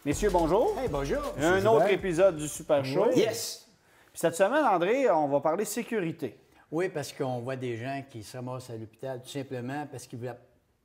Messieurs, bonjour. Hey, bonjour. Un autre épisode du Super Show. Oui. Yes. Puis cette semaine, André, on va parler sécurité. Oui, parce qu'on voit des gens qui se ramassent à l'hôpital tout simplement parce qu'ils voulaient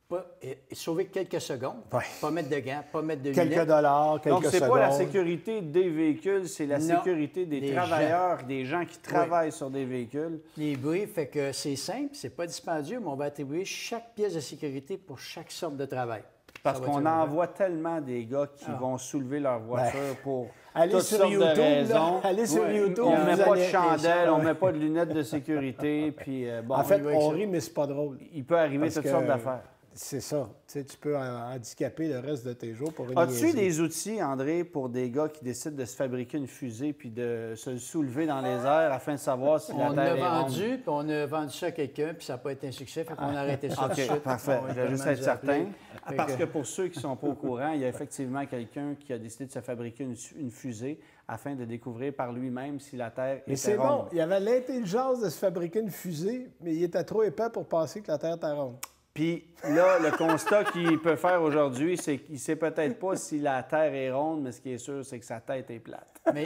pas sauver quelques secondes, pas mettre de gants, pas mettre de lunettes. Quelques dollars, quelques Donc, c'est secondes. pas la sécurité des véhicules, c'est la Non, sécurité des des travailleurs, des gens qui travaillent sur des véhicules. Les bruits, fait que c'est simple, c'est pas dispendieux, mais on va attribuer chaque pièce de sécurité pour chaque sorte de travail. Parce Ça va qu'on être en voit tellement des gars qui vont soulever leur voiture pour allez toutes sur sortes YouTube, de raisons. là. Allez sur YouTube, On vous met pas de allez- chandelle, on met pas de lunettes de sécurité. Puis, bon, En fait, oui, on ça. rit, mais c'est pas drôle. il peut arriver Parce toutes que sortes d'affaires. C'est ça. Tu sais, tu peux handicaper le reste de tes jours pour une As-tu niaiserie. des outils, André, pour des gars qui décident de se fabriquer une fusée puis de se soulever dans les airs afin de savoir si la On Terre a est ronde? vendu, puis on a vendu ça à quelqu'un, puis ça n'a pas été un succès, fait qu'on a arrêté ça tout de OK, suite. parfait. On Je va vais juste vraiment être nous certain. appeler. Fait Parce que pour ceux qui ne sont pas au courant, il y a effectivement quelqu'un qui a décidé de se fabriquer une fusée afin de découvrir par lui-même si la Terre Mais était c'est ronde. bon. Il avait l'intelligence de se fabriquer une fusée, mais il était trop épais pour penser que la Terre était ronde. Puis là, le constat qu'il peut faire aujourd'hui, c'est qu'il ne sait peut-être pas si la Terre est ronde, mais ce qui est sûr, c'est que sa tête est plate. Mais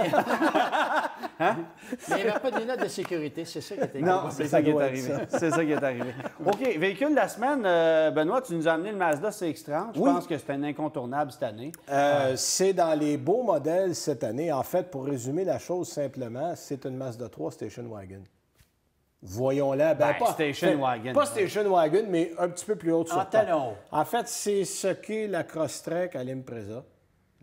mais il n'y avait pas de lunettes de sécurité, c'est ça qui était Non, gros. c'est ça qui est doit être arrivé. C'est ça qui est arrivé. OK, véhicule de la semaine, Benoît, tu nous as amené le Mazda CX-30. Je Oui. pense que c'est un incontournable cette année. C'est dans les beaux modèles cette année. En fait, pour résumer la chose simplement, c'est une Mazda 3 Station Wagon. Voyons-la. Ben, Station Wagon. Pas Station Wagon, mais un petit peu plus haute sur En talon. En fait, c'est ce qu'est la Crosstrek à l'Impreza.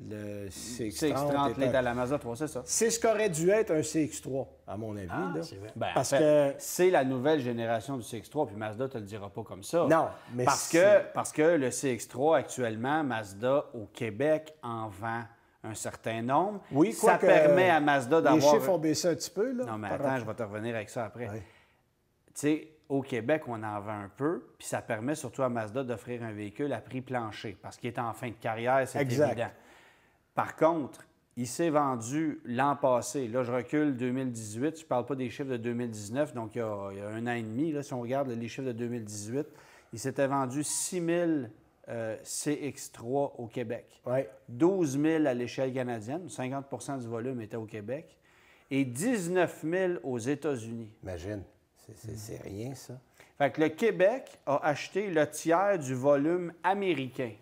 Le CX-30. CX-30 est est à la Mazda 3, c'est ça. C'est ce qu'aurait dû être un CX-3, à mon avis. là. c'est vrai. Ben, Parce en fait, que- c'est la nouvelle génération du CX-3, puis Mazda ne te le dira pas comme ça. Non, mais parce que le CX-3, actuellement, Mazda, au Québec, en vend un certain nombre. Oui, ça quoique, permet à Mazda d'avoir... Les chiffres ont baissé un petit peu. Là, Non, mais par attends, rapport- je vais te revenir avec ça après. Oui. Tu sais, au Québec, on en vend un peu, puis ça permet surtout à Mazda d'offrir un véhicule à prix plancher, parce qu'il est en fin de carrière, c'est Exact. évident. Par contre, il s'est vendu l'an passé. Là, je recule 2018. Je ne parle pas des chiffres de 2019, donc il y a un an et demi. Là, si on regarde les chiffres de 2018, il s'était vendu 6 000 CX3 au Québec. Oui. 12 000 à l'échelle canadienne, 50 du volume était au Québec, et 19 000 aux États-Unis. Imagine. C'est rien, ça. Fait que le Québec a acheté le tiers du volume américain.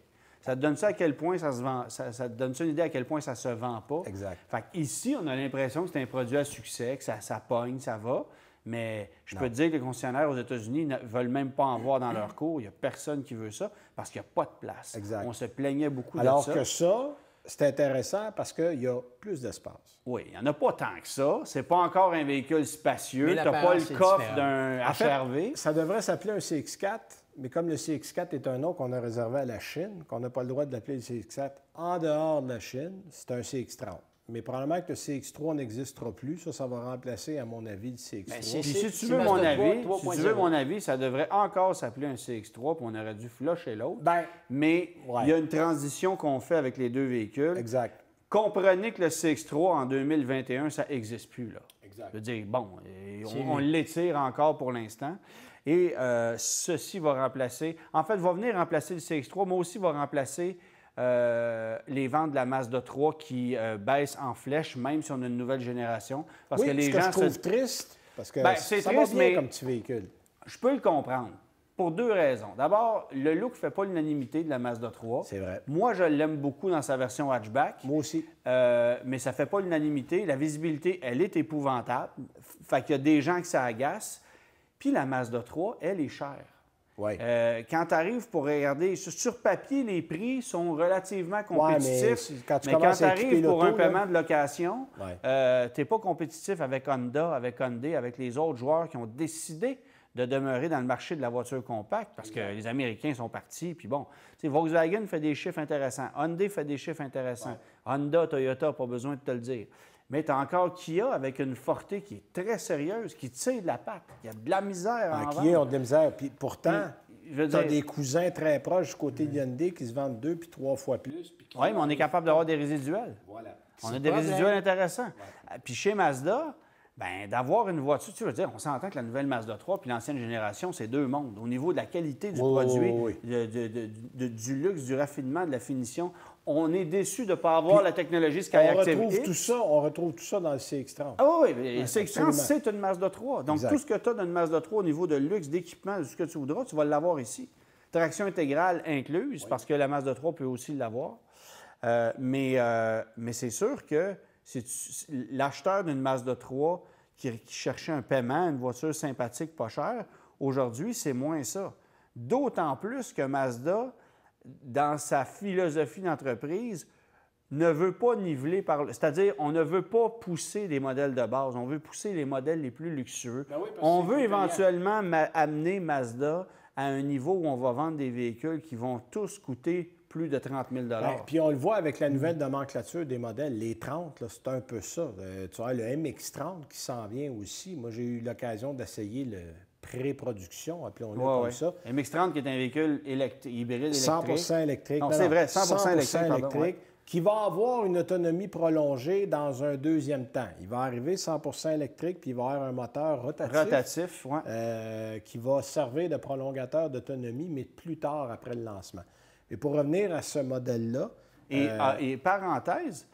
Ça te donne ça à quel point ça se vend, ça te donne ça une idée à quel point ça se vend pas. Exact. Fait qu'ici, on a l'impression que c'est un produit à succès, que ça pogne, ça va. Mais je peux te dire que les concessionnaires aux États-Unis ne veulent même pas en voir dans leur cours. Il n'y a personne qui veut ça parce qu'il n'y a pas de place. Exact. On se plaignait beaucoup Alors de ça. que ça, c'est intéressant parce qu'il y a plus d'espace. Oui, il n'y en a pas tant que ça. C'est pas encore un véhicule spacieux. Mais Tu n'as pas l'apparence le est coffre différente. d'un En fait, HRV. ça devrait s'appeler un CX4, mais comme le CX4 est un nom qu'on a réservé à la Chine, qu'on n'a pas le droit de l'appeler le CX4 en dehors de la Chine, c'est un CX30. Mais probablement que le CX3 n'existera plus. Ça va remplacer, à mon avis, le CX3. Ben, c'est- Puis si tu C'est veux mon Mazda 3, avis, si 3.0. tu veux mon avis, ça devrait encore s'appeler un CX3, puis on aurait dû flusher l'autre. Ben, Mais ouais. il y a une transition qu'on fait avec les deux véhicules. Exact. Comprenez que le CX3 en 2021, ça n'existe plus, là. Exact. Je veux dire, bon, on l'étire encore pour l'instant. Et ceci va remplacer, en fait, va venir remplacer le CX3, mais aussi va remplacer les ventes de la Mazda 3 qui baissent en flèche, même si on a une nouvelle génération. Parce Oui, que les ce que gens je trouve triste, parce que Ben, c'est ça triste, va bien mais- comme petit véhicule. Je peux le comprendre. Pour deux raisons. D'abord, le look ne fait pas l'unanimité de la Mazda 3. C'est vrai. Moi, je l'aime beaucoup dans sa version hatchback. Moi aussi. Mais ça ne fait pas l'unanimité. La visibilité, elle est épouvantable. Fait qu'il y a des gens que ça agace. Puis la Mazda 3, elle est chère. Oui. Quand tu arrives pour regarder, sur papier, les prix sont relativement compétitifs. mais quand tu mais quand commences tu à équiper arrives pour l'auto, un là- paiement de location, Ouais. tu n'es pas compétitif avec Honda, avec Hyundai, avec les autres joueurs qui ont décidé de demeurer dans le marché de la voiture compacte parce que les Américains sont partis. Puis bon, tu sais, Volkswagen fait des chiffres intéressants. Hyundai fait des chiffres intéressants. Honda, Toyota, pas besoin de te le dire. Mais tu as encore Kia avec une Forte qui est très sérieuse, qui tire de la patte. Il y a de la misère à en Qui vendre. ont de la misère. Puis pourtant, Je veux tu as dire- des cousins très proches du côté de Hyundai qui se vendent 2 puis 3 fois plus. Puis qui- Oui, mais on est capable d'avoir des résiduels. Voilà. On a des résiduels intéressants. Puis chez Mazda, Bien, d'avoir une voiture, tu veux dire, on s'entend que la nouvelle Mazda 3 puis l'ancienne génération, c'est deux mondes. Au niveau de la qualité du produit, du luxe, du raffinement, de la finition, on est déçu de ne pas avoir la technologie SkyActiv X. On retrouve tout ça dans le CX-30. Ah oui, le CX-30, c'est une Mazda 3. Donc, tout ce que tu as dans une Mazda 3 au niveau de luxe, d'équipement, de ce que tu voudras, tu vas l'avoir ici. Traction intégrale incluse, parce que la Mazda 3 peut aussi l'avoir. Mais c'est sûr que l'acheteur d'une Mazda 3 qui cherchait un paiement, une voiture sympathique, pas chère, aujourd'hui, c'est moins ça. D'autant plus que Mazda, dans sa philosophie d'entreprise, ne veut pas niveler par... C'est-à-dire, on ne veut pas pousser des modèles de base, on veut pousser les modèles les plus luxueux. On veut éventuellement amener Mazda à un niveau où on va vendre des véhicules qui vont tous coûter plus de 30 000 Puis on le voit avec la nouvelle nomenclature des modèles. Les 30, c'est un peu ça. Tu vois, le MX-30 qui s'en vient aussi. Moi, j'ai eu l'occasion d'essayer le pré-production, appelons-le comme ça. MX-30 qui est un véhicule hybride électrique. 100 électrique. Non, c'est vrai, 100 électrique. Qui va avoir une autonomie prolongée dans un deuxième temps. Il va arriver 100 électrique, puis il va avoir un moteur rotatif. Qui va servir de prolongateur d'autonomie, mais plus tard après le lancement. Et pour revenir à ce modèle-là... Et parenthèse,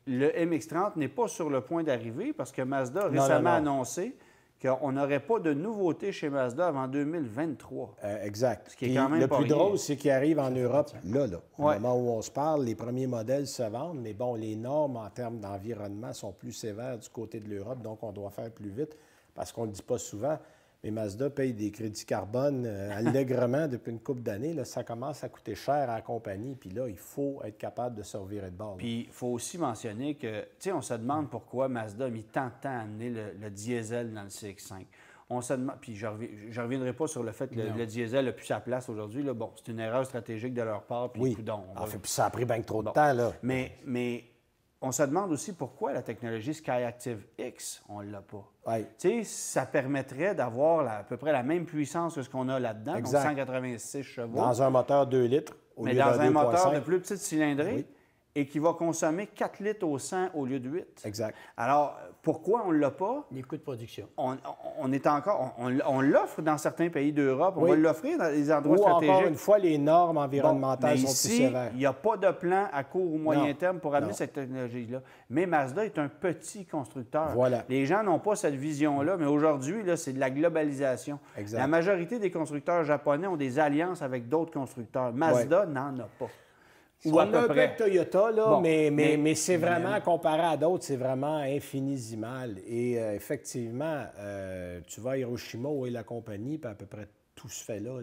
le MX-30 n'est pas sur le point d'arriver parce que Mazda a récemment annoncé qu'on n'aurait pas de nouveautés chez Mazda avant 2023. Exact. Ce qui est quand même le pas plus rien. drôle, c'est qu'il arrive en Europe, là. Au moment où on se parle, les premiers modèles se vendent, mais bon, les normes en termes d'environnement sont plus sévères du côté de l'Europe, donc on doit faire plus vite parce qu'on ne le dit pas souvent. Mais Mazda paye des crédits carbone allègrement depuis une couple d'années. Là, ça commence à coûter cher à la compagnie. Puis là, il faut être capable de se revirer de bord. Puis il faut aussi mentionner que, tu sais, on se demande pourquoi Mazda a mis tant de temps à amener le diesel dans le CX-5. On se demande, puis je ne reviendrai pas sur le fait que le diesel n'a plus sa place aujourd'hui. Bon, c'est une erreur stratégique de leur part. Puis, oui, puis ça a pris bien trop de temps. Là. Mais on se demande aussi pourquoi la technologie SkyActiv X, on ne l'a pas. Oui. Tu sais, ça permettrait d'avoir à peu près la même puissance que ce qu'on a là-dedans, donc 186 chevaux. Dans un moteur 2 litres au lieu d'un 2,5. Mais dans un moteur de plus petite cylindrée et qui va consommer 4 litres au 100 au lieu de 8. Exact. Alors, pourquoi on ne l'a pas? Les coûts de production. On l'offre dans certains pays d'Europe. On va l'offrir dans les endroits stratégiques. Encore une fois, les normes environnementales sont ici, plus sévères. Il n'y a pas de plan à court ou moyen terme pour amener cette technologie-là. Mais Mazda est un petit constructeur. Voilà. Les gens n'ont pas cette vision-là, mais aujourd'hui, là, c'est de la globalisation. Exact. La majorité des constructeurs japonais ont des alliances avec d'autres constructeurs. Mazda n'en a pas. Ou à peu près. Toyota, là, mais c'est vraiment, comparé à d'autres, c'est vraiment infinitésimal. Et effectivement, tu vas à Hiroshima où est la compagnie, puis à peu près tout se fait là.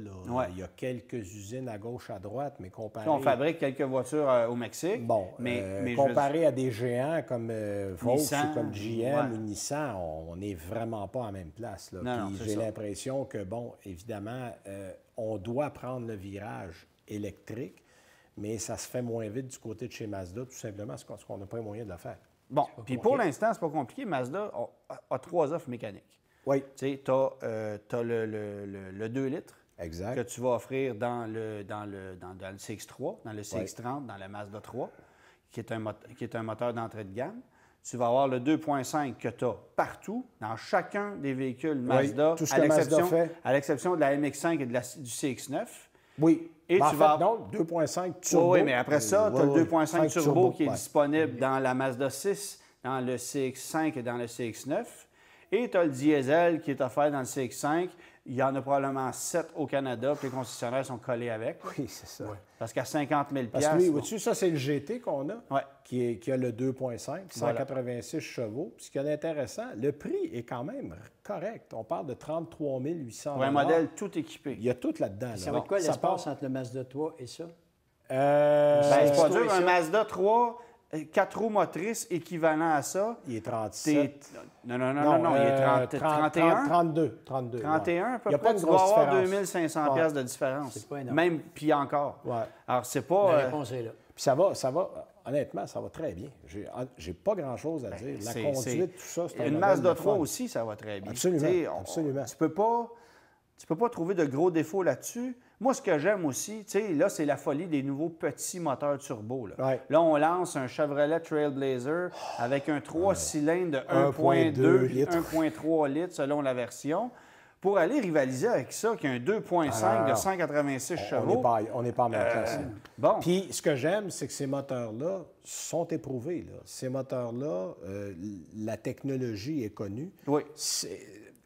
Il y a quelques usines à gauche, à droite, mais comparé... On fabrique quelques voitures au Mexique. Bon, mais comparé à des géants comme Volkswagen ou comme GM ou Nissan, on n'est vraiment pas à la même place. Là. Puis j'ai l'impression que, bon, évidemment, on doit prendre le virage électrique, mais ça se fait moins vite du côté de chez Mazda, tout simplement parce qu'on n'a pas les moyens de le faire. Bon, puis pour l'instant, c'est pas compliqué. Mazda a 3 offres mécaniques. Oui. Tu sais, tu as le 2 litres que tu vas offrir dans le CX-3, dans le CX-30, dans la Mazda 3, qui est un moteur d'entrée de gamme. Tu vas avoir le 2.5 que tu as partout, dans chacun des véhicules Mazda, tout ce que Mazda fait. À l'exception de la MX-5 et du CX-9. Oui. Et tu vas... non, 2.5 turbo. Oui, mais après ça, tu as le 2.5 turbo qui est disponible dans la Mazda 6, dans le CX-5 et dans le CX-9. Et tu as le diesel qui est offert dans le CX-5. Il y en a probablement 7 au Canada, puis les concessionnaires sont collés avec. Oui, c'est ça. Ouais. Parce qu'à 50 000 Parce que, vois-tu, ça, c'est le GT qu'on a, qui a le 2.5, 186 chevaux. Puis ce qui est intéressant, le prix est quand même correct. On parle de 33 800 $. Pour un modèle tout équipé. Il y a tout là-dedans. Ça va être quoi l'espace entre le Mazda 3 et ça? C'est pas dur. Un Mazda 3... 4 roues motrices équivalent à ça. Il est 37. Non, il est 31. 32. 31 à peu près. Il n'y a pas de grosse différence. différence. 2500 pièces de différence. C'est pas énorme. Même, puis encore. Ouais. Alors, c'est pas... La réponse est là. Puis ça va, honnêtement, ça va très bien. J'ai pas grand-chose à dire. La conduite, tout ça, c'est une Mazda 3 aussi, ça va très bien. Absolument. Tu peux pas... Tu peux pas trouver de gros défauts là-dessus. Moi, ce que j'aime aussi, tu sais, là, c'est la folie des nouveaux petits moteurs turbo. Là, Ouais. là on lance un Chevrolet Trailblazer avec un 3 cylindres de 1,2 1,2 litres. 1,3 litres selon la version, pour aller rivaliser avec ça, qui a un 2,5 de 186 chevaux. On n'est pas en même classe. Bon, Puis, ce que j'aime, c'est que ces moteurs-là sont éprouvés. Là. Ces moteurs-là, la technologie est connue. oui,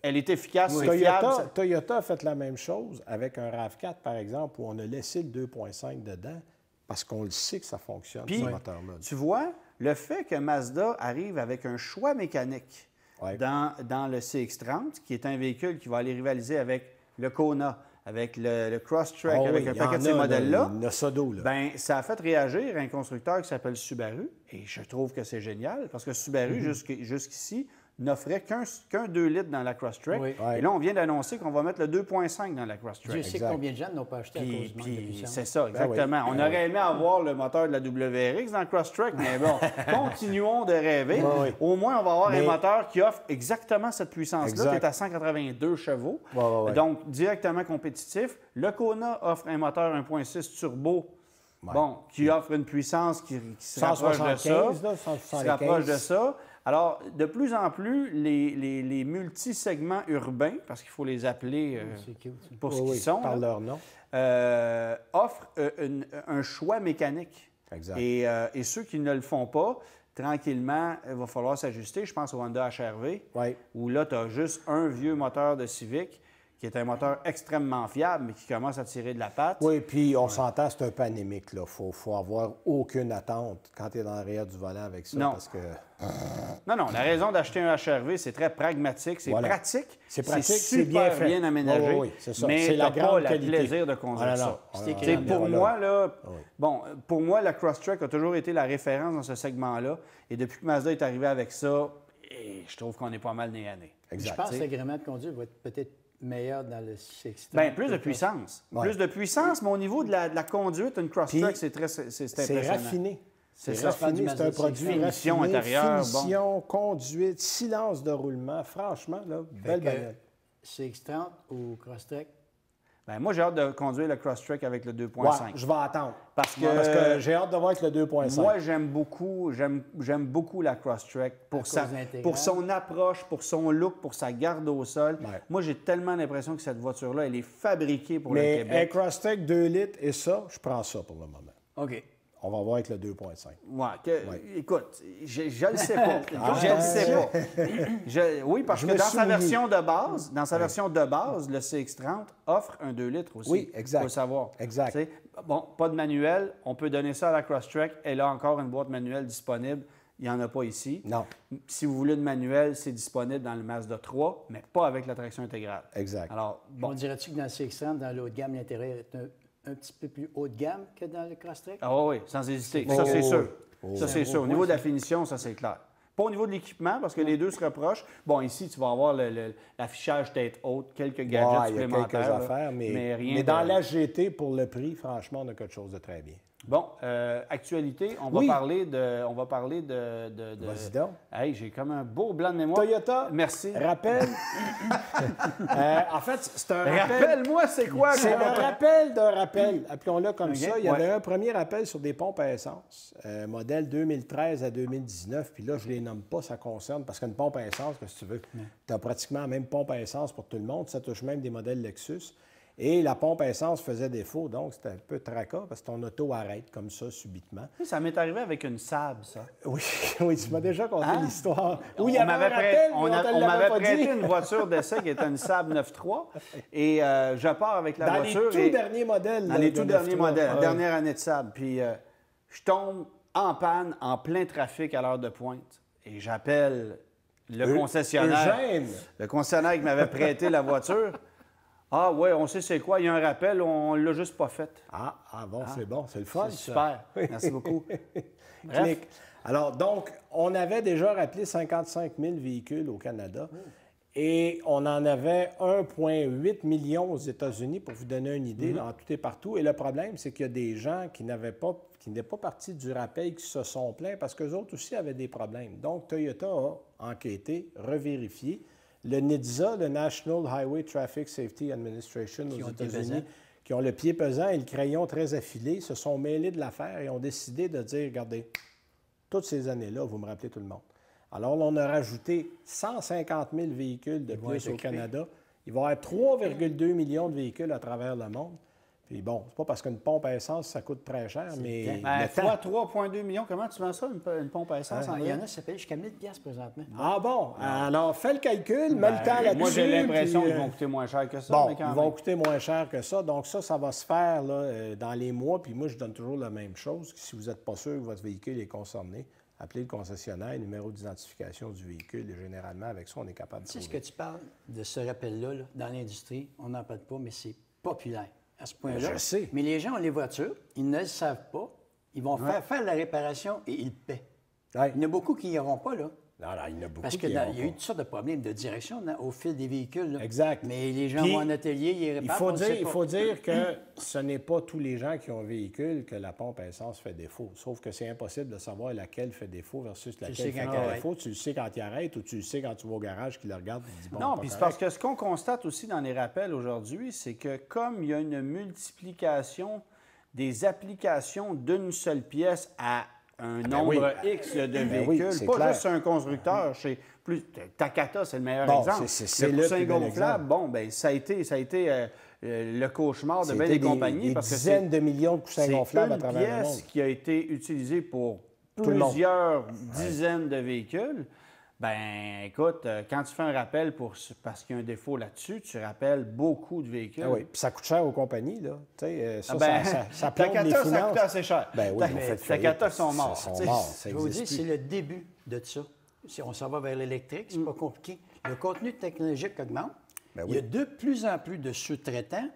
elle est efficace, c'est Toyota, fiable. ça- Toyota a fait la même chose avec un RAV4, par exemple, où on a laissé le 2,5 dedans parce qu'on le sait que ça fonctionne, Puis, ce moteur-là. tu vois, le fait que Mazda arrive avec un choix mécanique Ouais. dans le CX-30, qui est un véhicule qui va aller rivaliser avec le Kona, avec le Crosstrek, Ah avec oui, un il y en paquet de ces a, là, modèles-là, il y en a ça d'eau, là. ben, ça a fait réagir un constructeur qui s'appelle Subaru, et je trouve que c'est génial, parce que Subaru, jusqu'ici, n'offrait qu'un 2 litres dans la Crosstrek. Oui. Ouais. Et là, on vient d'annoncer qu'on va mettre le 2,5 dans la Crosstrek. Dieu sait Exact. combien de gens n'ont pas acheté à cause du manque de Puis, puissance. c'est ça, oui. exactement. On aurait aimé avoir le moteur de la WRX dans le Crosstrek, mais bon, continuons de rêver. Oui, oui. Au moins, on va avoir Mais- un moteur qui offre exactement cette puissance-là, Exact. qui est à 182 chevaux. Oui, oui, oui. Donc, directement compétitif. Le Kona offre un moteur 1.6 turbo, bon, qui offre une puissance qui se rapproche de ça. 175, là, Qui se 175. rapproche de ça. Alors, de plus en plus, les multi-segments urbains, parce qu'il faut les appeler C'est cute, ça. pour ce Oui, qu'ils oui, sont, par là, leur nom. offrent un choix mécanique. Exact. Et ceux qui ne le font pas, tranquillement, il va falloir s'ajuster. Je pense au Honda HR-V, Oui. où là, tu as juste un vieux moteur de Civic, qui est un moteur extrêmement fiable, mais qui commence à tirer de la patte. Oui, puis on s'entend, c'est un peu anémique. Il faut avoir aucune attente quand tu es dans l'arrière du volant avec ça. Non. Parce que Non, la raison d'acheter un HR-V, c'est très pragmatique, c'est Voilà. pratique. c'est pratique, c'est super bien fait. bien aménagé, Oui, oui, c'est ça. mais C'est tu la pas grande le qualité. plaisir de conduire Ah, non, ça. non. C'est Ah, non, écrit non, Pour non, moi, là, Oui. bon, pour moi, la Crosstrek a toujours été la référence dans ce segment-là. Et depuis que Mazda est arrivé avec ça, je trouve qu'on est pas mal nez à nez. Je Exact. pense que l'agrément de conduite va être peut-être meilleur dans le CX-30. Bien, plus de puissance. Ouais. Plus de puissance, mais au niveau de la conduite, une Crosstrek, Puis, c'est C'est impressionnant. raffiné. C'est C'est ça. raffiné, c'est un produit Finition raffiné, intérieure, bon. finition, conduite, silence de roulement. Franchement, là, belle que- bagnole. CX-30 ou Crosstrek? Ben, moi, j'ai hâte de conduire le Crosstrek avec le Ouais, 2.5. je vais attendre. Parce que, Parce que j'ai hâte de voir avec le 2.5. moi, j'aime beaucoup la Crosstrek pour, cause de l'intégrale. pour son approche, pour son look, pour sa garde au sol. Ouais. Moi, j'ai tellement l'impression que cette voiture-là, elle est fabriquée pour le Mais un Québec. Crosstrek 2 litres et ça, je prends ça pour le moment. OK. On va voir avec le 2.5. Ouais, Ouais. Écoute, je le sais pas. Ah, Je le sais pas. Oui, parce Je que me dans sa souviens. version de base, le CX-30 offre un 2 litres aussi. Oui, exact. Il faut le savoir. Exact. Tu sais, bon, pas de manuel. On peut donner ça à la Crosstrek. Elle a encore une boîte manuelle disponible. Il n'y en a pas ici. Non, Si vous voulez de manuel, c'est disponible dans le Mazda 3, mais pas avec la traction intégrale. exact. Alors, On bon. dirait-tu que dans le CX-30, dans l'haut de gamme, l'intérieur est un petit peu plus haut de gamme que dans le Crosstrek? Ah oui, sans hésiter. Oh, Ça, c'est oh, sûr. oh. Ça, c'est sûr. Au niveau de la finition, ça, c'est clair. Pas au niveau de l'équipement, parce que les deux se rapprochent. Bon, ici, tu vas avoir l'affichage tête haute, quelques gadgets Ouais, il y a supplémentaires. quelques là, affaires, mais, rien mais dans de- la GT, pour le prix, franchement, on a quelque chose de très bien. Bon, actualité, on va Oui. parler de... Vas-y donc. Hey, j'ai comme un beau blanc de mémoire. Toyota, Merci. rappel. En fait, c'est un rappel. Rappelle-moi, c'est quoi? C'est quoi? un rappel d'un rappel. Appelons-le comme OK, ça. Il y avait ouais. un premier rappel sur des pompes à essence, modèle 2013 à 2019. Puis là, je ne les nomme pas, ça concerne, parce qu'une pompe à essence, qu'est-ce que tu veux? Tu as pratiquement la même pompe à essence pour tout le monde. Ça touche même des modèles Lexus. Et la pompe à essence faisait défaut, donc c'était un peu tracas, parce que ton auto arrête comme ça subitement. Ça m'est arrivé avec une Saab, ça. Oui, oui, tu m'as déjà conté Hein? l'histoire. On Oui, il y avait un m'avait rappel, mais on on te m'avait l'avait pas prêté dit. une voiture d'essai qui était une Saab 9.3 et je pars avec la Dans voiture. les tout et- derniers modèles. Dans là, les de tout derniers 9.3. modèles, la Ouais. dernière année de Saab. Puis je tombe en panne, en plein trafic à l'heure de pointe. Et j'appelle le concessionnaire. Eugène. Le concessionnaire qui m'avait prêté la voiture. Ah ouais, on sait c'est quoi, il y a un rappel, on l'a juste pas fait. Bon, c'est bon, c'est le fun. C'est ça. super. Merci beaucoup. Bref. Clic. Alors, donc, on avait déjà rappelé 55 000 véhicules au Canada et on en avait 1,8 million aux États-Unis, pour vous donner une idée, en tout et partout. Et le problème, c'est qu'il y a des gens qui n'étaient pas partis du rappel qui se sont plaints parce qu'eux autres aussi avaient des problèmes. Donc, Toyota a enquêté, revérifié. le NHTSA, le National Highway Traffic Safety Administration aux États-Unis, qui ont le pied pesant et le crayon très affilé, se sont mêlés de l'affaire et ont décidé de dire, regardez, toutes ces années-là, vous me rappelez tout le monde. Alors, on a rajouté 150 000 véhicules de plus au Canada. Il va y avoir 3,2 millions de véhicules à travers le monde. Puis bon, c'est pas parce qu'une pompe à essence, ça coûte très cher, mais... fois 3,2 millions, comment tu vends ça, une pompe à essence? Il y en a, ça paye jusqu'à 1 000 $ présentement. Ah bon? Alors, fais le calcul, mets le temps là-dessus. Moi, j'ai l'impression qu'ils vont coûter moins cher que ça. Bon, mais quand ils vont coûter moins cher que ça. Donc ça va se faire là, dans les mois. Puis moi, je donne toujours la même chose. Si vous n'êtes pas sûr que votre véhicule est concerné, appelez le concessionnaire, numéro d'identification du véhicule. Et généralement, avec ça, on est capable de trouver. Tu sais ce que tu parles de ce rappel-là, là, dans l'industrie, on n'en parle pas, mais c'est populaire à ce point-là. Je sais. Mais les gens ont les voitures, ils ne le savent pas, ils vont faire la réparation et ils paient. Ouais. Il y en a beaucoup qui n'y auront pas, là. Non, il y en a beaucoup Parce qu'il y a eu toutes sortes de problèmes de direction au fil des véhicules. Là. Exact. Mais les gens Puis, vont en atelier, ils réparent. Il faut dire que ce n'est pas tous les gens qui ont un véhicule que la pompe à essence fait défaut. Sauf que c'est impossible de savoir laquelle fait défaut versus laquelle fait défaut. Tu le sais quand il arrête ou tu le sais quand tu vas au garage qu'il le regarde et dit bon. Non, puis c'est parce que ce qu'on constate aussi dans les rappels aujourd'hui, c'est que comme il y a une multiplication des applications d'une seule pièce à un nombre X de véhicules, pas juste un constructeur. Takata, c'est le meilleur exemple. C'est le coussin gonflable, bon, ben ça a été le cauchemar de bien des compagnies. Des dizaines de millions de coussins gonflables à travers le monde. C'est une pièce qui a été utilisée pour plusieurs dizaines de véhicules. Ben, écoute, quand tu fais un rappel parce qu'il y a un défaut là-dessus, tu rappelles beaucoup de véhicules. Ah oui, puis ça coûte cher aux compagnies, là. Tu sais, ça plombe les Takata, finances. ça coûte assez cher. Ben oui, Takata sont morts. Je vais vous dire, c'est le début de ça. Si on s'en va vers l'électrique, c'est pas compliqué. Le contenu technologique augmente. Ben oui. Il y a de plus en plus de sous-traitants.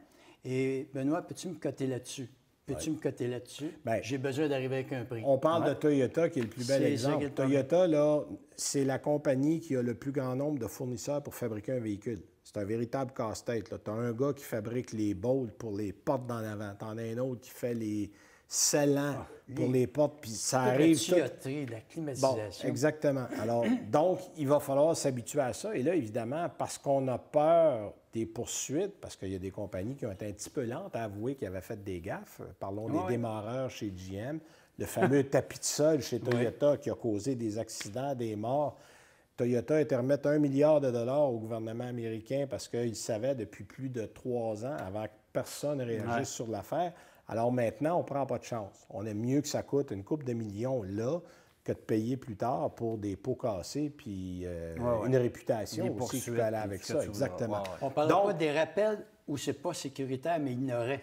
Et Benoît, peux-tu me coter là-dessus? Peux-tu me coter là-dessus? Ben, j'ai besoin d'arriver avec un prix. On parle de Toyota, qui est le plus bel exemple. Toyota, là, c'est la compagnie qui a le plus grand nombre de fournisseurs pour fabriquer un véhicule. C'est un véritable casse-tête. Tu as un gars qui fabrique les bolts pour les portes dans l'avant. Tu en as un autre qui fait les scellants pour les portes. Puis ça arrive... La tuyauterie, la climatisation. Bon, exactement. Alors, donc, il va falloir s'habituer à ça. Et là, évidemment, parce qu'on a peur des poursuites, parce qu'il y a des compagnies qui ont été un petit peu lentes à avouer qu'ils avaient fait des gaffes. Parlons des démarreurs chez GM, le fameux tapis de sol chez Toyota qui a causé des accidents, des morts. Toyota a été remettre $1 milliard au gouvernement américain parce qu'il savait depuis plus de 3 ans, avant que personne réagisse sur l'affaire. Alors maintenant, on ne prend pas de chance. On aime mieux que ça coûte une couple de millions là que de payer plus tard pour des pots cassés puis une réputation aussi qui peut aller avec ça. Exactement. On ne parle pas des rappels où ce n'est pas sécuritaire, mais ignoré.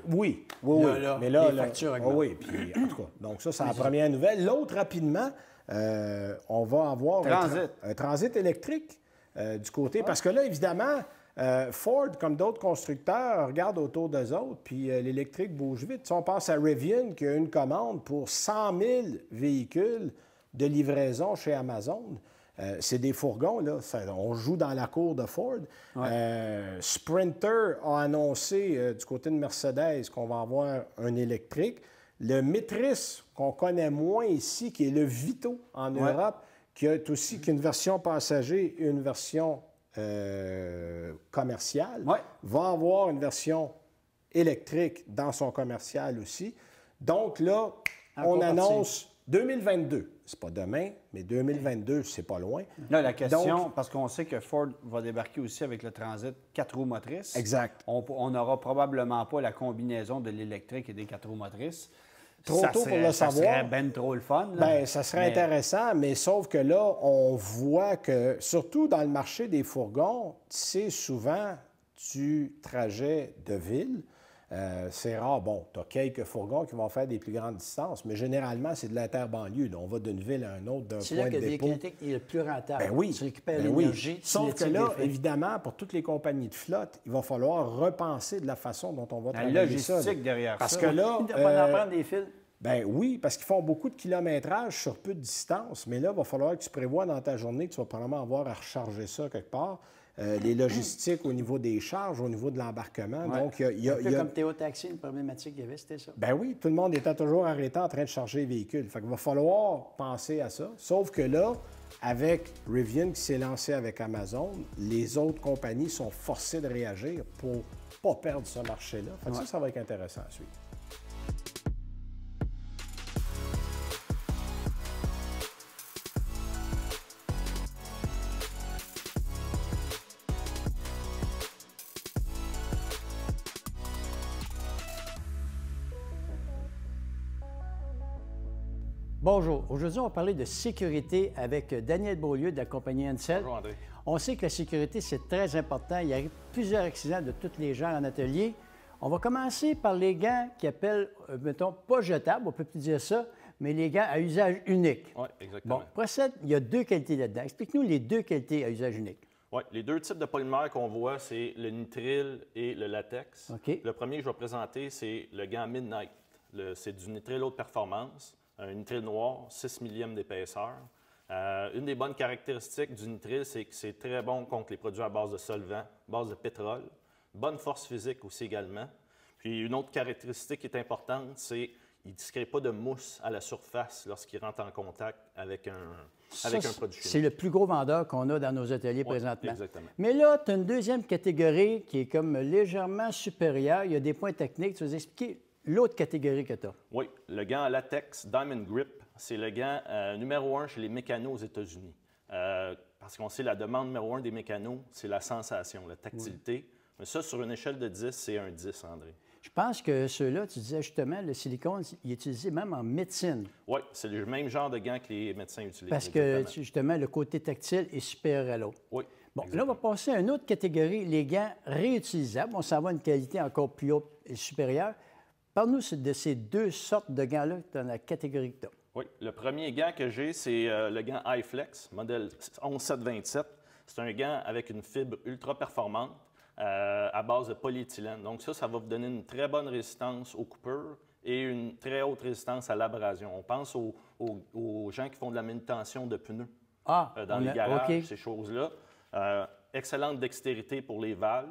Oui. Là, mais là, les factures augmentent. oui, puis en tout cas. Donc ça, c'est la première nouvelle. L'autre, rapidement, on va avoir un transit électrique du côté. Parce que là, évidemment, Ford, comme d'autres constructeurs, regarde autour d'eux autres, puis l'électrique bouge vite. Si on pense à Rivian, qui a une commande pour 100 000 véhicules de livraison chez Amazon. C'est des fourgons, là. On joue dans la cour de Ford. Sprinter a annoncé du côté de Mercedes qu'on va avoir un électrique. Le Metris, qu'on connaît moins ici, qui est le Vito en Europe, qui a aussi une version passager et une version commerciale, va avoir une version électrique dans son commercial aussi. Donc là, on annonce 2022. C'est pas demain, mais 2022, c'est pas loin. Là, la question, parce qu'on sait que Ford va débarquer aussi avec le Transit 4 roues motrices. Exact. On n'aura probablement pas la combinaison de l'électrique et des 4 roues motrices. Trop tôt pour le savoir. Ça serait ben trop le fun. Bien, ça serait intéressant, mais sauf que là, on voit que, surtout dans le marché des fourgons, c'est souvent du trajet de ville. C'est rare. Bon, tu as quelques fourgons qui vont faire des plus grandes distances, mais généralement, c'est de l'interbanlieue. On va d'une ville à un autre, d'un point de dépôt. C'est là que le véhicule électrique est le plus rentable. Ben oui. Tu récupères l'énergie. Sauf que là, évidemment, pour toutes les compagnies de flotte, il va falloir repenser de la façon dont on va travailler ça. La logistique derrière parce ça. Parce que là... Il va en prendre des fils. Ben oui, parce qu'ils font beaucoup de kilométrage sur peu de distance, mais là, il va falloir que tu prévois dans ta journée que tu vas probablement avoir à recharger ça quelque part. les logistiques au niveau des charges, au niveau de l'embarquement. Ouais. Donc, Un peu comme Théo Taxi, une problématique qu'il y avait, c'était ça. Ben oui, tout le monde était toujours arrêté en train de charger les véhicules. Fait qu'il va falloir penser à ça. Sauf que là, avec Rivian qui s'est lancé avec Amazon, les autres compagnies sont forcées de réagir pour ne pas perdre ce marché-là. Fait que ça va être intéressant à suivre. Bonjour. Aujourd'hui, on va parler de sécurité avec Daniel Beaulieu de la compagnie Ansel. Bonjour, André. On sait que la sécurité, c'est très important. Il arrive plusieurs accidents de tous les genres en atelier. On va commencer par les gants qui appellent, mettons, pas jetables, on peut plus dire ça, mais les gants à usage unique. Oui, exactement. Bon, procède, il y a deux qualités là-dedans. Explique-nous les deux qualités à usage unique. Oui, les deux types de polymères qu'on voit, c'est le nitrile et le latex. OK. Le premier que je vais présenter, c'est le gant Midnight. C'est du nitrile haute performance, un nitrile noir, 6 millièmes d'épaisseur. Une des bonnes caractéristiques du nitrile, c'est que c'est très bon contre les produits à base de solvant, base de pétrole. Bonne force physique aussi également. Puis une autre caractéristique qui est importante, c'est qu'il ne se crée pas de mousse à la surface lorsqu'il rentre en contact avec un produit chimique. C'est le plus gros vendeur qu'on a dans nos ateliers présentement. Exactement. Mais là, tu as une deuxième catégorie qui est comme légèrement supérieure. Il y a des points techniques. Tu vas nous expliquer l'autre catégorie que tu as. Oui, le gant à latex Diamond Grip, c'est le gant numéro 1 chez les mécanos aux États-Unis. Parce qu'on sait la demande numéro 1 des mécanos, c'est la sensation, la tactilité. Oui. Mais ça, sur une échelle de 10, c'est un 10, André. Je pense que ceux-là, tu disais justement, le silicone, il est utilisé même en médecine. Oui, c'est le même genre de gant que les médecins utilisent. Parce que, justement, le côté tactile est supérieur à l'autre. Oui. Bon, exactement. Là, on va passer à une autre catégorie, les gants réutilisables. On s'en va à une qualité encore plus haute et supérieure. Parle-nous de ces deux sortes de gants-là dans la catégorie que tu as. Oui, le premier gant que j'ai, c'est le gant iFlex, modèle 11727. C'est un gant avec une fibre ultra performante à base de polyéthylène. Donc ça va vous donner une très bonne résistance aux coupures et une très haute résistance à l'abrasion. On pense aux gens qui font de la manutention de pneus dans les garages, ces choses-là. Excellente dextérité pour les valves.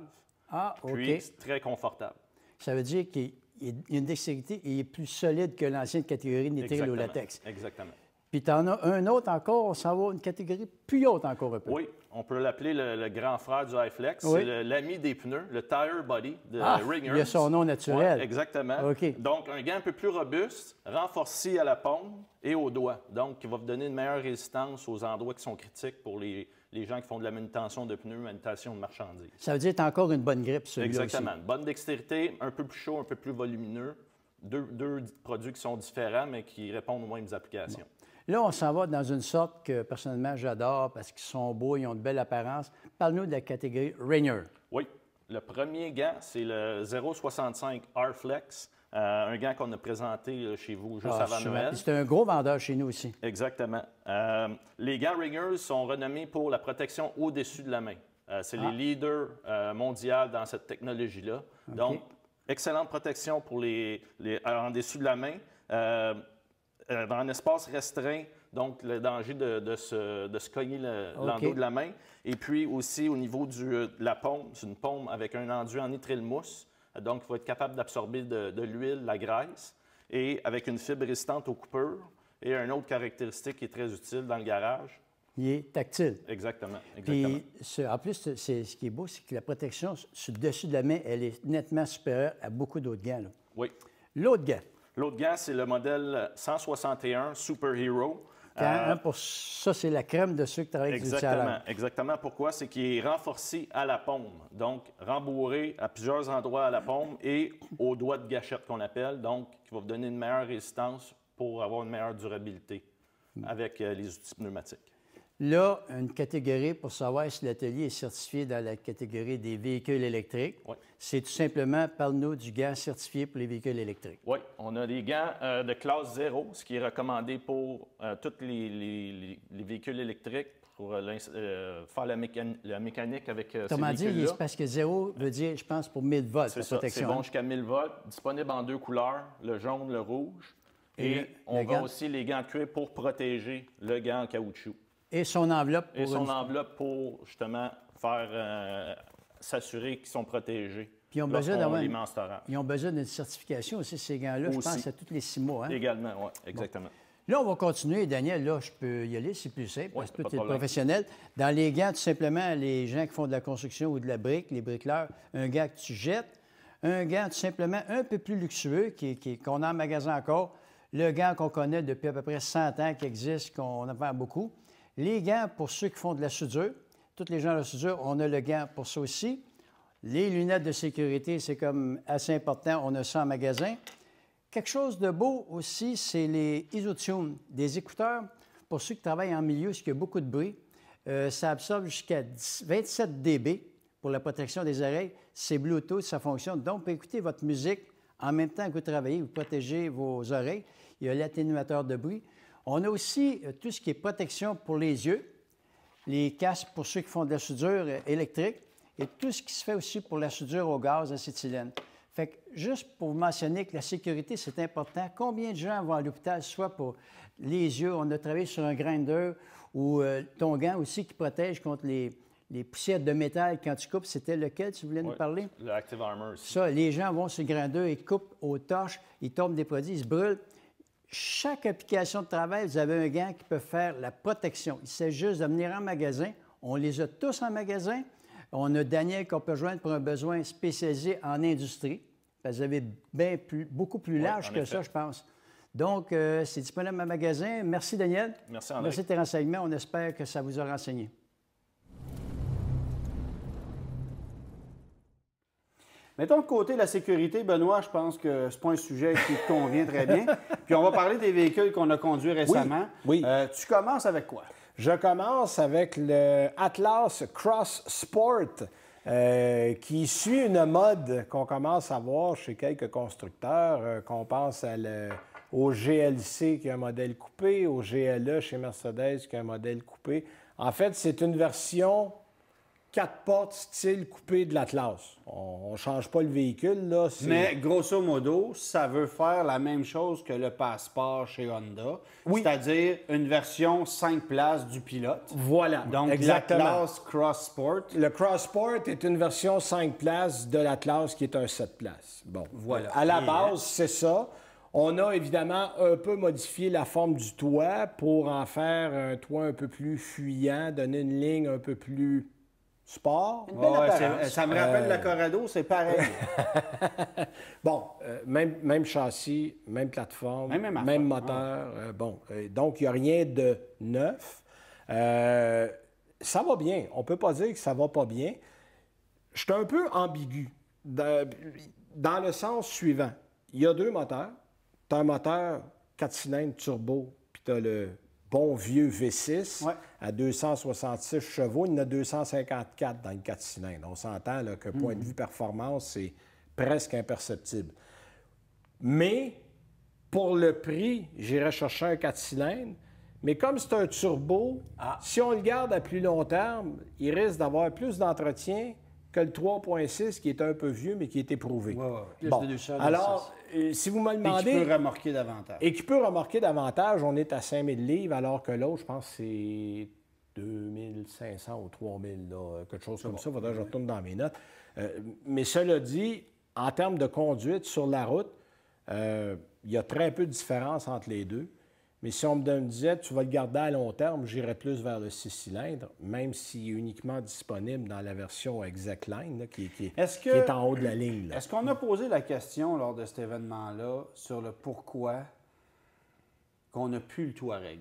Puis très confortable. Ça veut dire qu'il y a une dextérité et il est plus solide que l'ancienne catégorie nitrile ou latex. Exactement. Puis tu en as un autre encore, on s'en va à une catégorie plus haute encore un peu. Oui, on peut l'appeler le grand frère du iFlex. Oui. C'est l'ami des pneus, le Tire Body de Ringers. Il a son nom naturel. Ouais, exactement. Okay. Donc, un gant un peu plus robuste, renforcé à la paume et au doigt. Donc, qui va vous donner une meilleure résistance aux endroits qui sont critiques pour les gens qui font de la manutention de pneus, manutention de marchandises. Ça veut dire que tu as encore une bonne grippe, celui-là. Exactement. Aussi. Bonne dextérité, un peu plus chaud, un peu plus volumineux. Deux produits qui sont différents, mais qui répondent aux mêmes applications. Bon. Là, on s'en va dans une sorte que, personnellement, j'adore parce qu'ils sont beaux, ils ont de belles apparences. Parle-nous de la catégorie Rainier. Oui. Le premier gant, c'est le 065 R-Flex, un gant qu'on a présenté chez vous juste avant Noël. C'est un gros vendeur chez nous aussi. Exactement. Les gants Ringers sont renommés pour la protection au-dessus de la main. C'est les leaders mondiaux dans cette technologie-là. Okay. Donc, excellente protection pour en dessous de la main. Dans un espace restreint, donc le danger de se cogner l'endos de la main. Et puis aussi au niveau de la paume, c'est une paume avec un enduit en nitrile mousse, donc il va être capable d'absorber de l'huile, la graisse, et avec une fibre résistante aux coupures. Et une autre caractéristique qui est très utile dans le garage. Il est tactile. Exactement. Puis, en plus, ce qui est beau, c'est que la protection sur le dessus de la main, elle est nettement supérieure à beaucoup d'autres gants. Là. Oui. L'autre gant. L'autre gant, c'est le modèle 161 Super Hero. Pour ça, c'est la crème de ceux qui travaillent avec du chaleur. Exactement. Pourquoi? C'est qu'il est renforcé à la paume. Donc, rembourré à plusieurs endroits à la paume et au doigt de gâchette qu'on appelle. Donc, qui va vous donner une meilleure résistance pour avoir une meilleure durabilité avec les outils pneumatiques. Là, une catégorie pour savoir si l'atelier est certifié dans la catégorie des véhicules électriques. Oui. C'est tout simplement, parle-nous du gant certifié pour les véhicules électriques. Oui, on a des gants de classe 0, ce qui est recommandé pour tous les véhicules électriques pour faire la mécanique avec ces Comment dire, véhicules-là. c'est parce que 0 veut dire, je pense, pour 1000 volts C'est de ça, protection. c'est bon jusqu'à 1000 volts, disponible en deux couleurs, le jaune, le rouge. Et on vend aussi les gants de cuir pour protéger le gant en caoutchouc. Et son enveloppe. Et son enveloppe pour, justement, faire s'assurer qu'ils sont protégés. Puis ils ont besoin d'avoir l'immense torrent. Ils ont besoin d'une certification aussi, ces gants-là, je pense, à tous les 6 mois. Hein? Également, oui, exactement. Bon. Là, on va continuer. Daniel, là, je peux y aller, c'est plus simple, parce que toi, tu es professionnel. Dans les gants, tout simplement, les gens qui font de la construction ou de la brique, les bricoleurs, un gant que tu jettes, un gant tout simplement un peu plus luxueux, qu'on a en magasin encore, le gant qu'on connaît depuis à peu près 100 ans, qui existe, qu'on en vend beaucoup. Les gants, pour ceux qui font de la soudure, tous les gens de la soudure, on a le gant pour ça aussi. Les lunettes de sécurité, c'est comme assez important, on a ça en magasin. Quelque chose de beau aussi, c'est les IsoTune, des écouteurs pour ceux qui travaillent en milieu, parce qu'il y a beaucoup de bruit. Ça absorbe jusqu'à 27 dB pour la protection des oreilles. C'est Bluetooth, ça fonctionne. Donc, vous pouvez écouter votre musique en même temps que vous travaillez, vous protégez vos oreilles. Il y a l'atténuateur de bruit. On a aussi tout ce qui est protection pour les yeux, les casques pour ceux qui font de la soudure électrique et tout ce qui se fait aussi pour la soudure au gaz, acétylène. Fait que juste pour vous mentionner que la sécurité, c'est important. Combien de gens vont à l'hôpital, soit pour les yeux, on a travaillé sur un grinder ou ton gant aussi qui protège contre les poussières de métal quand tu coupes. C'était lequel, tu voulais nous parler? Le Active Armor aussi. Ça, les gens vont sur le grinder, ils coupent aux torches, ils tombent des produits, ils se brûlent. Chaque application de travail, vous avez un gant qui peut faire la protection. Il s'agit juste de venir en magasin. On les a tous en magasin. On a Daniel qu'on peut joindre pour un besoin spécialisé en industrie. Vous avez beaucoup plus large que ça, je pense. Donc, c'est disponible en magasin. Merci, Daniel. Merci, André. Merci de tes renseignements. On espère que ça vous a renseigné. Mettons de côté la sécurité, Benoît, je pense que ce n'est pas un sujet qui te convient très bien. Puis on va parler des véhicules qu'on a conduits récemment. Oui. Tu commences avec quoi? Je commence avec le Atlas Cross Sport, qui suit une mode qu'on commence à voir chez quelques constructeurs, qu'on pense au GLC qui a un modèle coupé, au GLE chez Mercedes qui a un modèle coupé. En fait, c'est une version 4 portes style coupé de l'Atlas. On ne change pas le véhicule, là. Mais grosso modo, ça veut faire la même chose que le Passport chez Honda, c'est-à-dire une version 5 places du pilote. Voilà, donc exactement. L'Atlas Cross Sport. Le Cross Sport est une version 5 places de l'Atlas qui est un 7 places. Bon, voilà. À la base, c'est ça. On a évidemment un peu modifié la forme du toit pour en faire un toit un peu plus fuyant, donner une ligne un peu plus sport. Une belle apparence. Ça me rappelle la Corrado, c'est pareil. Bon, même châssis, même plateforme, même moteur. Donc, il n'y a rien de neuf. Ça va bien. On ne peut pas dire que ça ne va pas bien. Je suis un peu ambigu dans le sens suivant. Il y a 2 moteurs. Tu as un moteur 4 cylindres turbo, puis tu as le bon vieux V6 à 266 chevaux. Il y en a 254 dans le 4 cylindres. On s'entend là, que point de vue performance, c'est presque imperceptible. Mais pour le prix, j'irais chercher un 4 cylindres. Mais comme c'est un turbo, si on le garde à plus long terme, il risque d'avoir plus d'entretien que le 3.6 qui est un peu vieux, mais qui est éprouvé. Plus de 200, alors, si vous me le demandez... Et qui peut remorquer davantage. Et qui peut remorquer davantage. On est à 5000 livres, alors que l'autre, je pense que c'est 2500 ou 3000, là, quelque chose comme ça. Il faudrait que je retourne dans mes notes. Mais cela dit, en termes de conduite sur la route, il y a très peu de différence entre les deux. Mais si on me disait, tu vas le garder à long terme, j'irais plus vers le 6 cylindres, même s'il est uniquement disponible dans la version ExactLine, là, qui est en haut de la ligne. Est-ce qu'on a posé la question lors de cet événement-là sur le pourquoi qu'on n'a plus le Touareg?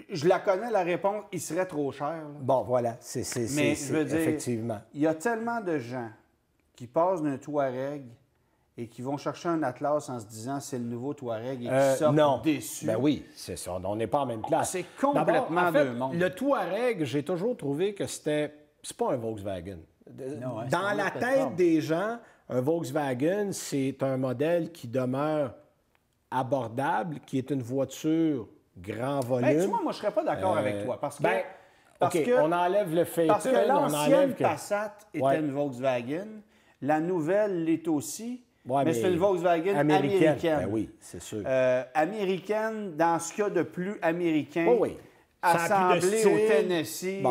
Je la connais, la réponse, il serait trop cher. Là. Bon, voilà, c'est je veux dire, effectivement. Il y a tellement de gens qui passent d'un Touareg et qui vont chercher un Atlas en se disant c'est le nouveau Touareg et qui sortent déçus. Ben oui, c'est ça. On n'est pas en même place. C'est complètement deux mondes. Le Touareg, j'ai toujours trouvé que c'est pas un Volkswagen. Non, dans la tête des gens, un Volkswagen, c'est un modèle qui demeure abordable, qui est une voiture grand volume. Ben, tu vois, moi, je ne serais pas d'accord avec toi. Parce que, on enlève le Phaeton, parce que l'ancienne que... Passat était une Volkswagen. La nouvelle l'est aussi. Mais c'est une Volkswagen américaine. Ben oui, c'est sûr. Américaine dans ce qu'il y a de plus américain. Oh oui. Assemblée au Tennessee.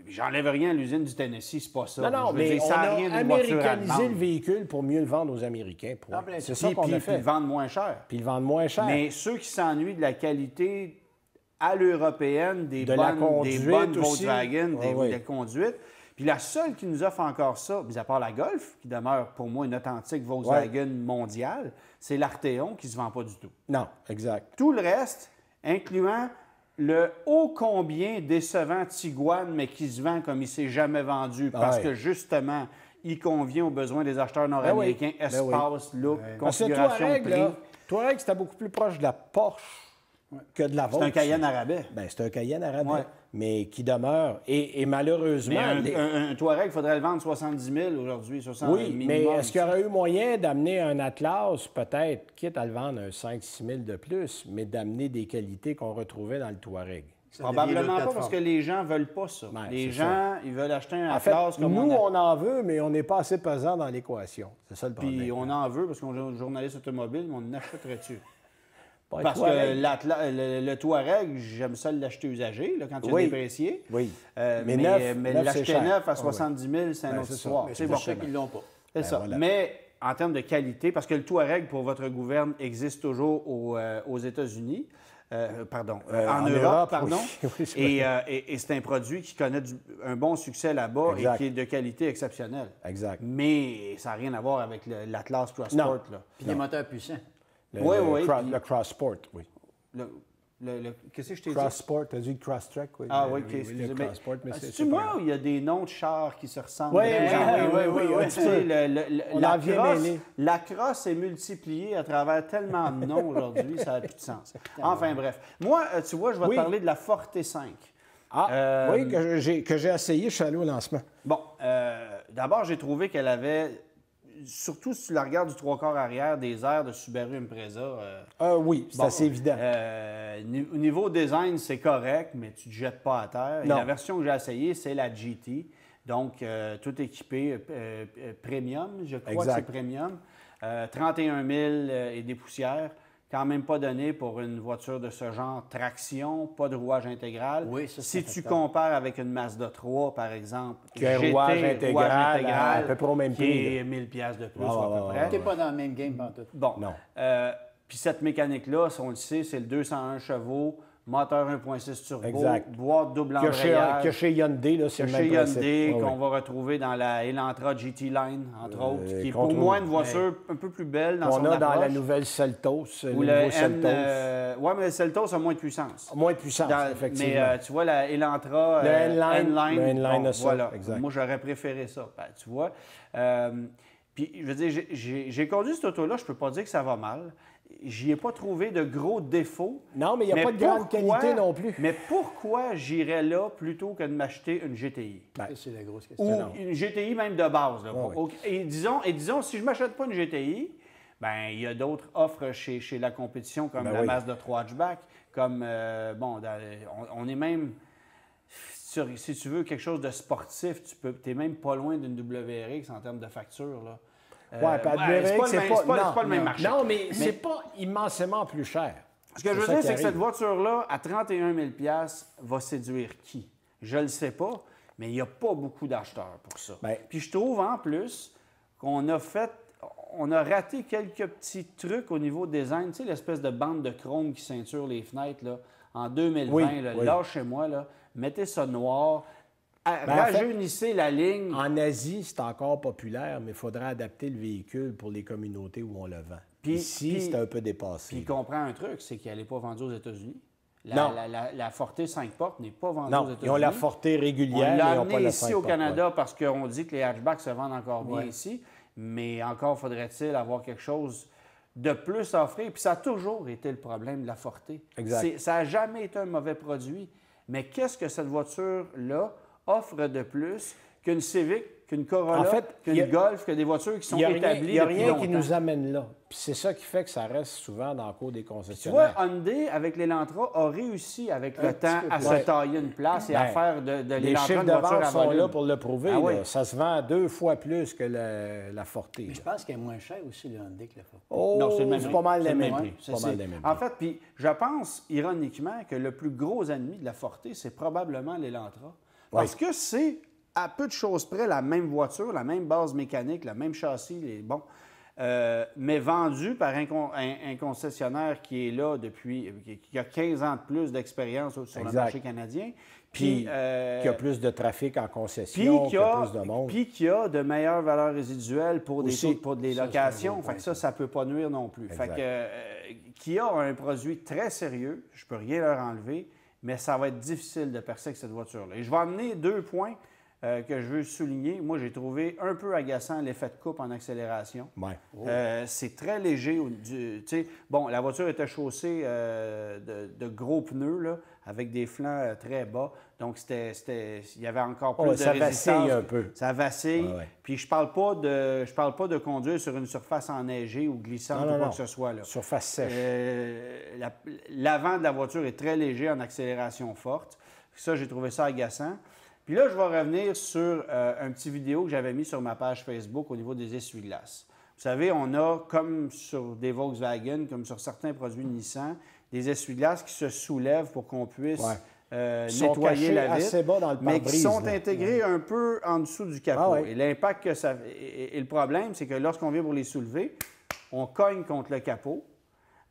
j'enlève rien à l'usine du Tennessee, c'est pas ça. Non, non, Je veux mais dire, on ça a rien d'une voiture américanisé allemande. le véhicule pour mieux le vendre aux Américains. Ah, ben, C'est ça Puis, qu'on a puis fait. le vendre moins cher. Puis le vendre moins cher. Mais ceux qui s'ennuient de la qualité à l'européenne, des De la bonnes conduite aussi. Volkswagen, Ah oui. des conduites. Puis la seule qui nous offre encore ça, mis à part la Golf, qui demeure pour moi une authentique Volkswagen mondiale, c'est l'Arteon qui ne se vend pas du tout. Non, exact. Tout le reste, incluant le ô combien décevant Tiguan, mais qui se vend comme il ne s'est jamais vendu, parce ouais. que justement, il convient aux besoins des acheteurs nord-américains, Ben oui. espace, look, Parce que configuration, Touareg, prix. là, Touareg, c'était beaucoup plus proche de la Porsche que de la Volkswagen. C'est un Cayenne à rabais. Ben, c'est un Cayenne à rabais, Ouais. mais qui demeure. Et malheureusement... Mais un Touareg, il faudrait le vendre 70 000 aujourd'hui, 60 000 Oui, minimum. mais est-ce qu'il y aurait eu moyen d'amener un Atlas, peut-être, quitte à le vendre un 5-6 000 de plus, mais d'amener des qualités qu'on retrouvait dans le Touareg? Probablement pas, parce que les gens ne veulent pas ça. Ouais, les c'est gens, ils veulent acheter un En fait, Atlas comme nous, on a. on en veut, mais on n'est pas assez pesant dans l'équation. C'est ça le problème. Puis on en veut parce qu'on est journaliste automobile, mais on achèterait-tu? Pas un Parce Touareg. que le Touareg, j'aime ça l'acheter usagé, là, quand il est Oui. déprécié. Oui. Mais neuf, mais neuf, c'est l'acheter cher. neuf à Ah 70 000, c'est un Ben, autre c'est ça. histoire. Mais C'est C'est bon. pour ça qu'ils l'ont pas. C'est ça. voilà. Mais en termes de qualité, parce que le Touareg pour votre gouverne existe toujours aux États-Unis. En Europe, pardon. oui. Oui, c'est vrai. Et c'est un produit qui connaît un bon succès là-bas Exact. et qui est de qualité exceptionnelle. Exact. Mais ça n'a rien à voir avec l'Atlas CrossSport. Non. Là. Puis des moteurs puissants. Oui, oui, puis- Le Cross Sport, oui. Qu'est-ce que je t'ai dit? Cross Sport, t'as dit le Cross Track, oui. Ah oui, Le- OK, le excusez. Cross Sport, mais C'est-tu c'est pas moi grave. ou il y a des noms de chars qui se ressemblent? Oui, de plus en oui, plus? oui, oui, un Tu petit sais, peu. On la en vient crosse- mêler. La crosse est multipliée à travers tellement de noms aujourd'hui, ça n'a plus de sens. Enfin bref. Moi, tu vois, je vais te Oui. parler de la Forte 5. Ah, oui, que j'ai essayé, je suis allé au lancement. Bon, d'abord, j'ai trouvé qu'elle avait, surtout si tu la regardes du trois-quarts arrière, des airs de Subaru Impreza. Oui, c'est Bon, assez évident. Au niveau design, c'est correct, mais tu ne te jettes pas à terre. Et Non. la version que j'ai essayée, c'est la GT. Donc, tout équipé premium, je crois Exact. que c'est premium. 31 000 et des poussières. Quand même pas donné pour une voiture de ce genre. Traction, pas de rouage intégral. Oui, ça, c'est si un tu facteur. compares avec une Mazda 3, par exemple, Qui a un GT, rouage intégral à peu près au même qui prix, est 1000 piastres de plus, Ah, à peu ouais, près. T'es pas dans le même game pantoute. Bon. Non. Puis cette mécanique-là, si on le sait, c'est le 201 chevaux, moteur 1.6 turbo, Exact. boîte double Que chez embrayage. Hyundai, là, c'est Que le chez même principe. Hyundai, Ah, qu'on oui. va retrouver dans la Elantra GT Line, entre autres, qui est pour contre- moi une voiture un peu plus belle dans son On a dans la approche. nouvelle Seltos, le Ou nouveau le Seltos. Oui, mais le Seltos a moins de puissance. Moins de puissance, Dans- effectivement. Mais tu vois, la Elantra, Le N-Line, le N-Line bon, a ça, voilà. exact. Moi, j'aurais préféré ça, ben, tu vois. Puis, je veux dire, j'ai conduit cette auto-là, je peux pas dire que ça va mal. J'y ai pas trouvé de gros défauts. Non, mais il n'y a pas de grande qualité non plus. Mais pourquoi j'irais là plutôt que de m'acheter une GTI? Ça, c'est la grosse question. Ou une GTI même de base. Là. Ouais, OK. Et disons, si je ne m'achète pas une GTI, ben il y a d'autres offres chez la compétition, comme Ben la oui. Mazda 3 hatchback, comme, on est même, si tu veux quelque chose de sportif, tu es même pas loin d'une WRX en termes de facture. Là. Ouais, puis la WRX, c'est pas le même marché. Non, mais c'est pas immensément plus cher. Ce que je veux ça dire, qui c'est que cette arrive. voiture-là, à 31 000 va séduire qui? Je ne le sais pas, mais il n'y a pas beaucoup d'acheteurs pour ça. Ben- Puis je trouve en plus qu'on a raté quelques petits trucs au niveau design. Tu sais, l'espèce de bande de chrome qui ceinture les fenêtres, là, en 2020, Oui, là, oui. lâchez-moi, là, mettez ça noir, en fait, rajeunissez la ligne. En Asie, c'est encore populaire, mais il faudrait adapter le véhicule pour les communautés où on le vend. Ici, c'est un peu dépassé. Puis il comprend un truc, c'est qu'elle n'est pas vendue aux États-Unis. Non. La Forte 5 portes n'est pas vendue aux Non, États-Unis. ils ont la Forte On régulière, l'a mais ils n'ont amené pas la ici 5 au portes, Canada parce qu'on dit que les hatchbacks se vendent encore bien Ouais. ici, mais encore faudrait-il avoir quelque chose de plus à offrir. Puis ça a toujours été le problème de la Forte. Exact. Ça n'a jamais été un mauvais produit. Mais qu'est-ce que cette voiture-là offre de plus qu'une Civic, qu'une Corolla, En fait, il y a- qu'une Golf, que des voitures qui sont Il n'y a rien, établies il y a depuis rien qui longtemps? nous amène là. Puis c'est ça qui fait que ça reste souvent dans le cours des Tu vois, concessionnaires. Hyundai, avec l'Elantra, a réussi avec le Un temps petit peu à plus. se tailler une place et à Ben, faire de Les l'Elantra chiffres une de voiture vente à sont volume. là pour le prouver. Ah oui. là. Ça se vend 2 fois plus que la Forte. Mais je pense qu'elle est moins chère aussi, le Hyundai, que la Forte. Oh, Non, c'est le même c'est prix. pas mal C'est les le mêmes même prix. prix. C'est pas mal les mêmes En prix. fait, puis je pense, ironiquement, que le plus gros ennemi de la Forte, c'est probablement l'Elantra. Parce que c'est à peu de choses près la même voiture, la même base mécanique, le même châssis, mais vendu par un concessionnaire qui est là depuis, qui a 15 ans de plus d'expérience sur le marché canadien. Puis, qui a plus de trafic en concession, qui a plus de monde. Puis qui a de meilleures valeurs résiduelles pour Aussi, des locations. Fait que ça ne peut pas nuire non plus. Exact. Fait que Kia a un produit très sérieux, je ne peux rien leur enlever, mais ça va être difficile de percer avec cette voiture-là. Et je vais amener 2 points que je veux souligner. Moi, j'ai trouvé un peu agaçant l'effet de coupe en accélération. Ouais. C'est très léger. Bon, la voiture était chaussée de gros pneus, là, avec des flancs très bas. Donc, il y avait encore plus de ça résistance. vacille un peu. Ça vacille. Ouais. Puis, je parle pas de conduire sur une surface enneigée ou glissante ou quoi que ce soit. Là. Surface sèche. L'avant de la voiture est très léger en accélération forte. Ça, j'ai trouvé ça agaçant. Puis là, je vais revenir sur un petit vidéo que j'avais mis sur ma page Facebook au niveau des essuie-glaces. Vous savez, on a, comme sur des Volkswagen, comme sur certains produits Nissan, des essuie-glaces qui se soulèvent pour qu'on puisse nettoyer la vitre, assez bas dans le mais qui sont pare-brise, intégrés un peu en dessous du capot. Ah ouais. Et l'impact que ça... Et le problème, c'est que lorsqu'on vient pour les soulever, on cogne contre le capot.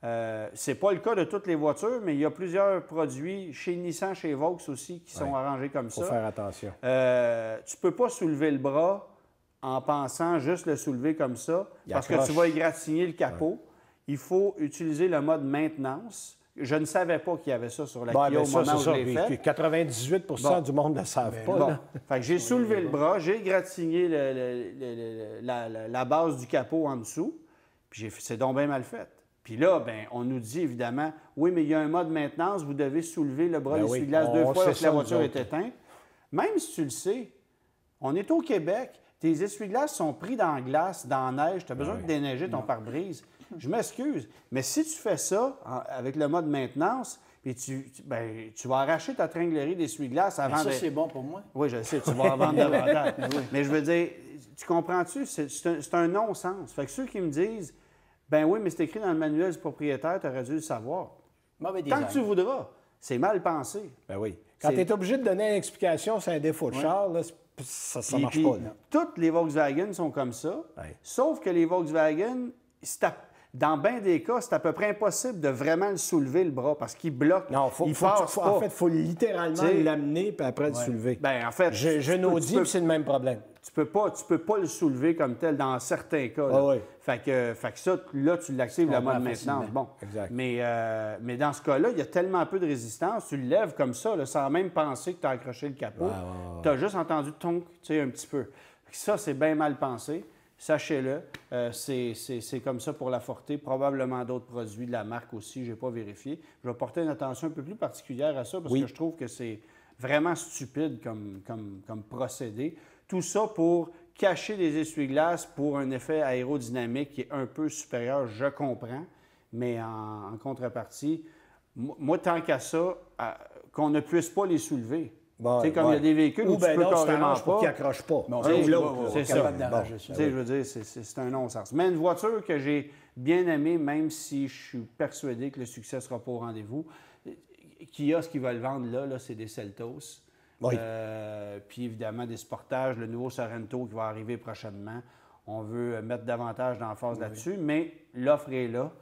Ce n'est pas le cas de toutes les voitures, mais il y a plusieurs produits, chez Nissan, chez Vaux aussi, qui sont arrangés comme ça. Il faut faire attention. Tu ne peux pas soulever le bras en pensant juste le soulever comme ça, parce que tu vas égratigner le capot. Ouais. Il faut utiliser le mode maintenance. Je ne savais pas qu'il y avait ça sur la Kia au moment où je l'ai fait. 98 du monde ne le savent pas. Bon. Fait que j'ai soulevé le bras, j'ai égratigné la base du capot en dessous, puis c'est donc bien mal fait. Puis là, bien, on nous dit évidemment, oui, mais il y a un mode maintenance, vous devez soulever le bras d'essuie-glace 2 fois lorsque la voiture est éteinte. Même si tu le sais, on est au Québec, tes essuie-glaces sont pris dans la glace, dans la neige, tu as besoin de déneiger ton pare-brise. Je m'excuse, mais si tu fais ça avec le mode maintenance, puis tu vas arracher ta tringlerie d'essuie-glace avant ça, c'est bon pour moi. Oui, je sais, tu vas en vendre davantage. Mais je veux dire, tu comprends-tu? C'est un non-sens. Fait que ceux qui me disent, ben oui, mais c'est écrit dans le manuel du propriétaire, tu aurais dû le savoir. Mauvais design. Tant que tu voudras, c'est mal pensé. Ben oui. Quand tu es obligé de donner une explication sur un défaut de char, là, ça ne marche pas. Là. Toutes les Volkswagen sont comme ça, sauf que les Volkswagen, dans bien des cas, c'est à peu près impossible de vraiment le soulever, le bras, parce qu'il bloque. Non, en fait, il faut littéralement l'amener puis après le soulever. Ben, en fait, j'ai une Audi, puis c'est le même problème. Tu peux pas le soulever comme tel dans certains cas. Ah oui. Fait que ça, là, tu l'actives le mode maintenance. Bon. Exact. Mais dans ce cas-là, il y a tellement peu de résistance, tu le lèves comme ça, là, sans même penser que tu as accroché le capot. Tu as juste entendu tonk, un petit peu. Ça, c'est bien mal pensé. Sachez-le, c'est comme ça pour la Forte, probablement d'autres produits de la marque aussi, je n'ai pas vérifié. Je vais porter une attention un peu plus particulière à ça parce que je trouve que c'est vraiment stupide comme procédé. Tout ça pour cacher des essuie-glaces pour un effet aérodynamique qui est un peu supérieur, je comprends, mais en contrepartie, moi, tant qu'à ça, qu'on ne puisse pas les soulever. Bon, tu sais, comme il y a des véhicules où tu peux carrément pas. Qui accroche pas. C'est ça. Je veux dire, c'est un non-sens. Mais une voiture que j'ai bien aimée, même si je suis persuadé que le succès ne sera pas au rendez-vous, Kia, ce qu'ils veulent vendre là c'est des Seltos. Oui. Puis évidemment, des Sportage, le nouveau Sorento qui va arriver prochainement. On veut mettre davantage d'emphase là-dessus, mais l'offre est là.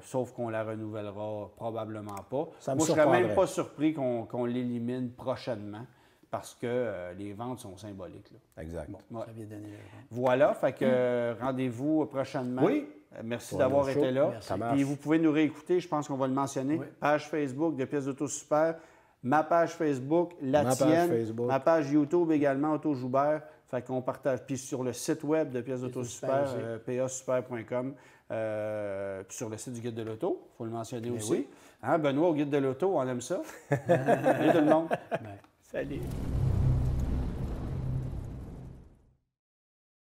Sauf qu'on la renouvellera probablement pas. Moi, je ne serais même pas surpris qu'on l'élimine prochainement parce que les ventes sont symboliques. Là. Exact. Bon, ça vient donner les ventes. Voilà, fait que rendez-vous prochainement. Oui. Merci d'avoir été là. Et vous pouvez nous réécouter, je pense qu'on va le mentionner. Oui. Page Facebook de Pièces d'Auto Super, ma page Facebook, tienne, ma page YouTube également, Auto Joubert. Fait qu'on partage. Puis sur le site web de Pièces d'Auto Super, pasuper.com. Puis sur le site du Guide de l'Auto, il faut le mentionner aussi. Oui. Hein, Benoît, au Guide de l'Auto, on aime ça. Salut tout le monde. Salut.